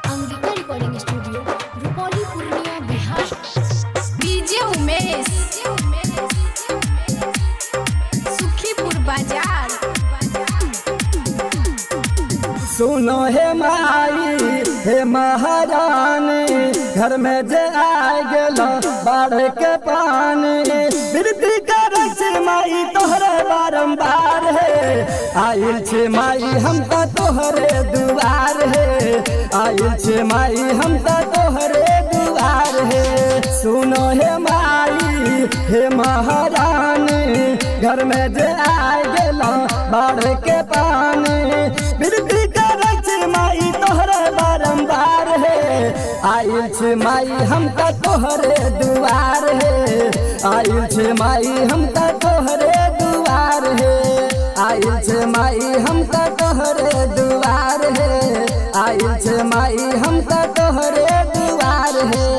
Angika recording studio, Rupauli, Purnia, Bihar. DJ Umesh, Sukhipur बाजार। सुनो हे माई हे महारानी, घर में जे आ गेलो बाढ़ के पानी, बिरती करे छे माई तोहरे बारंबार है। आइल छे माई हम त तोहरे दुआर है, आइल छे माई हम त तोहरे दुआर है। सुनो हे माई हे महारानी, घर में जे आ गेलो बाढ़ के पानी, बिरती करे छे माई तोहरे बारंबार है। आइल छे माई हम त तोहरे दुआर है, आइल छे माई हम त तोहरे दुआर है, आइल छे माई हम त तोहरे दुआर है, आइल छे माई हम त तोहरे दुआर है।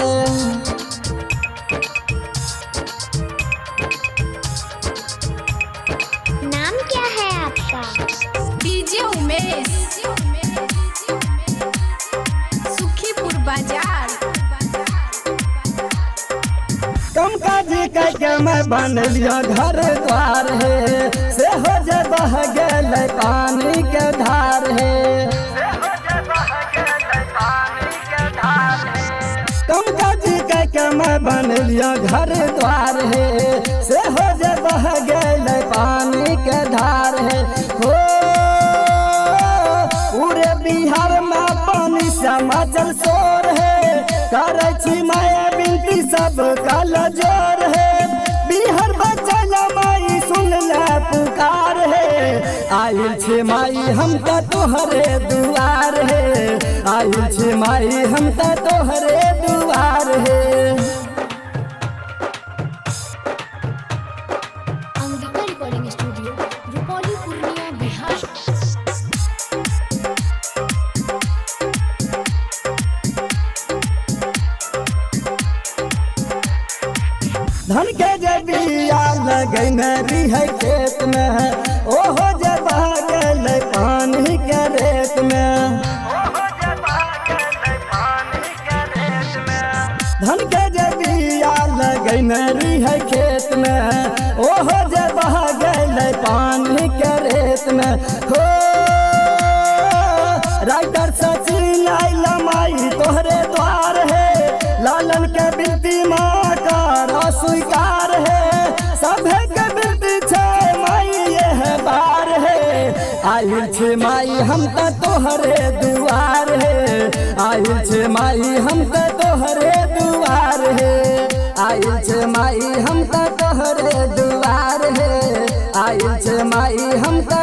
नाम क्या है आपका? डीजे उमेश, सुखीपुर बाजार। कम काज करके मैं बन लिया घर द्वार है, से हो जे बह गेल पानी के धार है। कम काज करके मैं बन लिया घर द्वार है, से हो जे बह गेल पानी के धार है। हो पूरे बिहार में पानी से मचल शोर है, करे छी माया बिनती सब कल जोर है। बिहार बचल माई सुन ले पुकार है, आइल छे माई हम त तोहरे दुआर है, आइल छे माई हम त तोहरे दुआर है। Angika recording studio, Rupauli, Purnia, Bihar. धन के जे बिया लगैने रही खेत में, ओहो जे बह गेल पानी के रेत में। धन के जे बिया लगैने रही खेत में, ओहो जे बह गेल पानी के रेत में। हो राइटर सचिन आइल माई तोहरे द्वार है, लालन के बिनती माँ का स्वीकार है। सभे के बिनती छे माई यह बार है, आइल छे माई हम त तोहरे दुआर है, आइल छे माई हम त तोहरे दुआर है, आइल छे माई हम त तोहरे दुआर है, आइल छे माई हम त